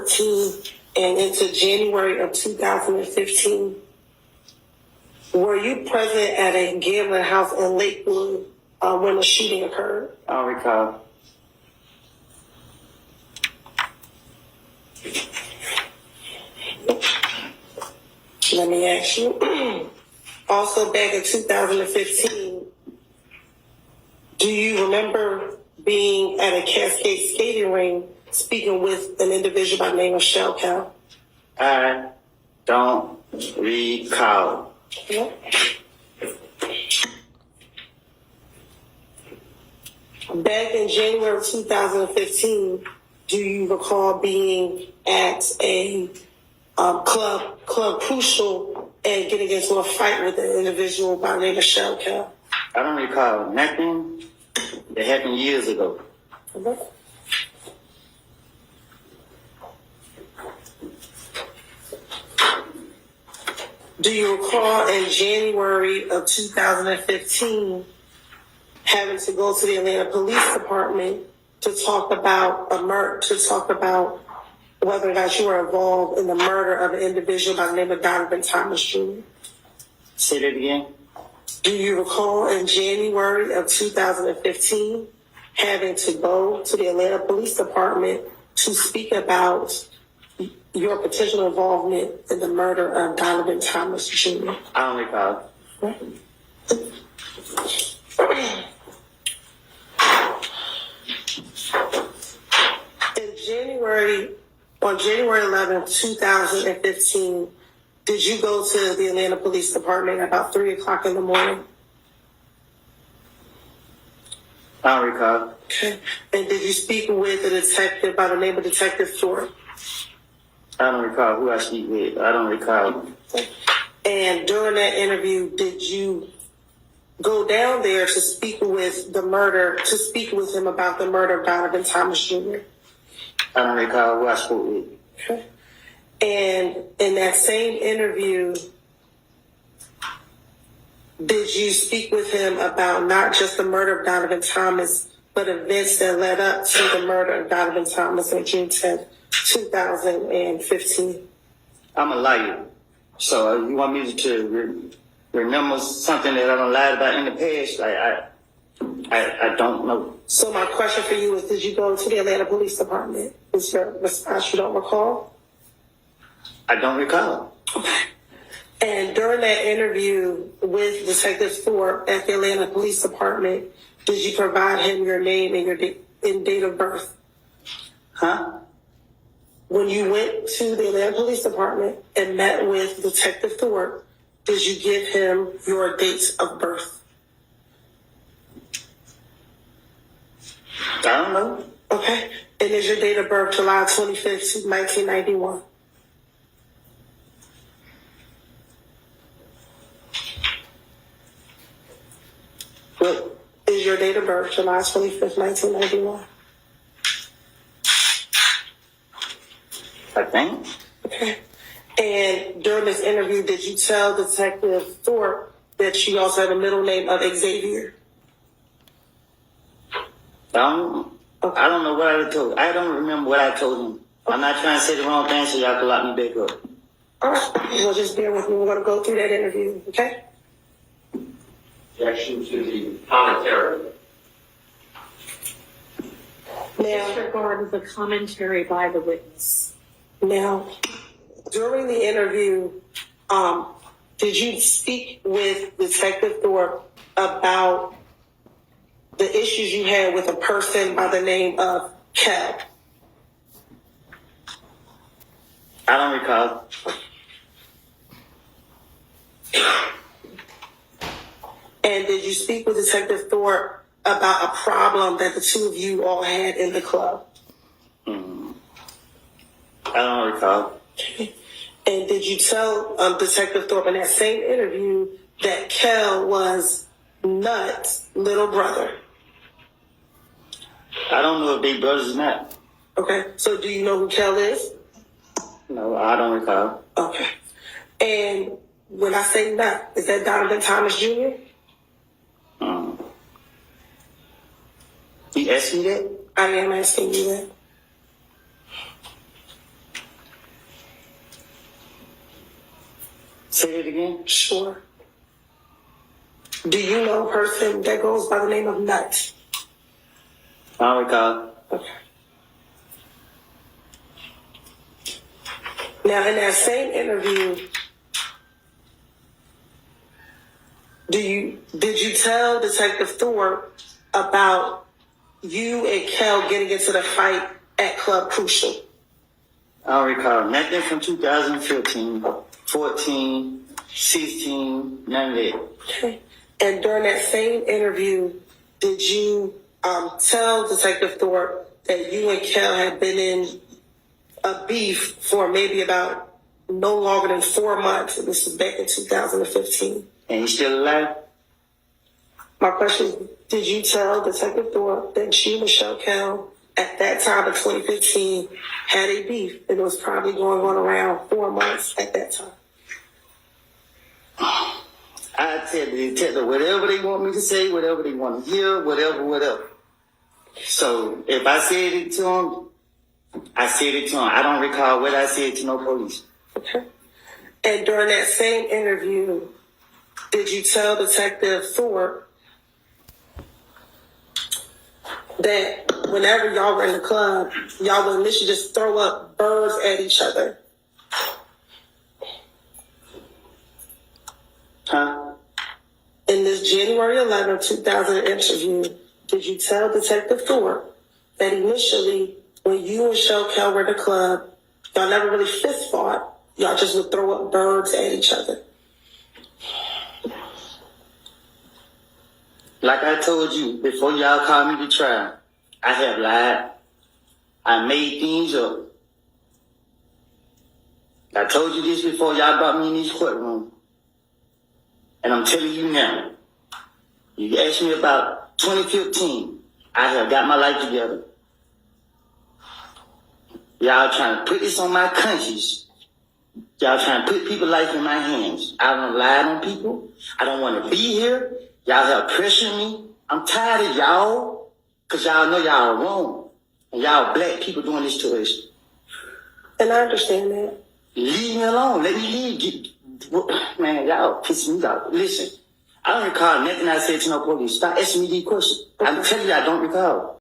2014 and into January of 2015, were you present at a gambling house in Lakewood when the shooting occurred? I don't recall. Let me ask you. Also, back in 2015, do you remember being at a Cascade skating ring speaking with an individual by the name of Shell Cow? I don't recall. Yeah. Back in January of 2015, do you recall being at a Club Crucial and getting into a fight with an individual by the name of Shell Cow? I don't recall nothing that happened years ago. Okay. Do you recall in January of 2015 having to go to the Atlanta Police Department to talk about whether or not you were involved in the murder of an individual by the name of Donovan Thomas Jr.? Say that again. Do you recall in January of 2015 having to go to the Atlanta Police Department to speak about your potential involvement in the murder of Donovan Thomas Jr.? I don't recall. On January 11th, 2015, did you go to the Atlanta Police Department about 3 o'clock in the morning? I don't recall. Okay. And did you speak with a detective by the name of Detective Thorpe? I don't recall who I speak with. I don't recall. And during that interview, did you go down there to speak with him about the murder of Donovan Thomas Jr.? I don't recall who I spoke with. Okay. And in that same interview, did you speak with him about not just the murder of Donovan Thomas, but events that led up to the murder of Donovan Thomas on June 10th, 2015? I'm a liar. So you want me to remember something that I done lied about in the past? I don't know. So my question for you is, did you go to the Atlanta Police Department? Is your response you don't recall? I don't recall. Okay. And during that interview with Detective Thorpe at the Atlanta Police Department, did you provide him your name and your date of birth? Huh? When you went to the Atlanta Police Department and met with Detective Thorpe, did you give him your dates of birth? I don't know. Okay. And is your date of birth July 25th, 1991? What is your date of birth July 25th, 1991? I think. Okay. And during this interview, did you tell Detective Thorpe that you also had a middle name of Xavier? I don't know what I told. I don't remember what I told him. I'm not trying to say the wrong thing so y'all can lock me back up. All right. Well, just bear with me. We're going to go through that interview, okay? Objection to the commentary. Now, Disregard the commentary by the witness. Now, during the interview, did you speak with Detective Thorpe about the issues you had with a person by the name of Kel? I don't recall. And did you speak with Detective Thorpe about a problem that the two of you all had in the club? I don't recall. And did you tell Detective Thorpe in that same interview that Kel was Nut's little brother? I don't know if they brothers or not. Okay, so do you know who Kel is? No, I don't recall. Okay. And when I say Nut, is that Donovan Thomas Jr.? You asked me that? I am asking you that. Say it again. Sure. Do you know a person that goes by the name of Nut? I don't recall. Okay. Now, in that same interview, did you tell Detective Thorpe about you and Kel getting into the fight at Club Crucial? I don't recall nothing from 2015, 14, 16, none of that. Okay. And during that same interview, did you tell Detective Thorpe that you and Kel had been in a beef for maybe about no longer than 4 months? And this was back in 2015. And he's still alive? My question is, did you tell Detective Thorpe that you and Michelle Kel at that time in 2015 had a beef, and it was probably going on around 4 months at that time? I tell the detective whatever they want me to say, whatever they want to hear, whatever. So if I said it to him, I said it to him. I don't recall what I said to no police. Okay. And during that same interview, did you tell Detective Thorpe that whenever y'all were in the club, y'all would initially just throw up birds at each other? Huh? In this January 11, 2000 interview, did you tell Detective Thorpe that initially, when you and Michelle Kel were in the club, y'all never really fist fought, y'all just would throw up birds at each other? Like I told you, before y'all called me to trial, I have lied. I made things up. I told you this before y'all brought me in this courtroom. And I'm telling you now. You asked me about 2015. I have got my life together. Y'all trying to put this on my conscience. Y'all trying to put people's life in my hands. I don't lie on people. I don't want to be here. Y'all have pressured me. I'm tired of y'all. Because y'all know y'all are wrong. And y'all black people doing this to us. And I understand that. Leave me alone. Let me leave. Man, y'all piss me off. Listen, I don't recall nothing I said to no police. Stop asking me these questions. I'm telling you I don't recall.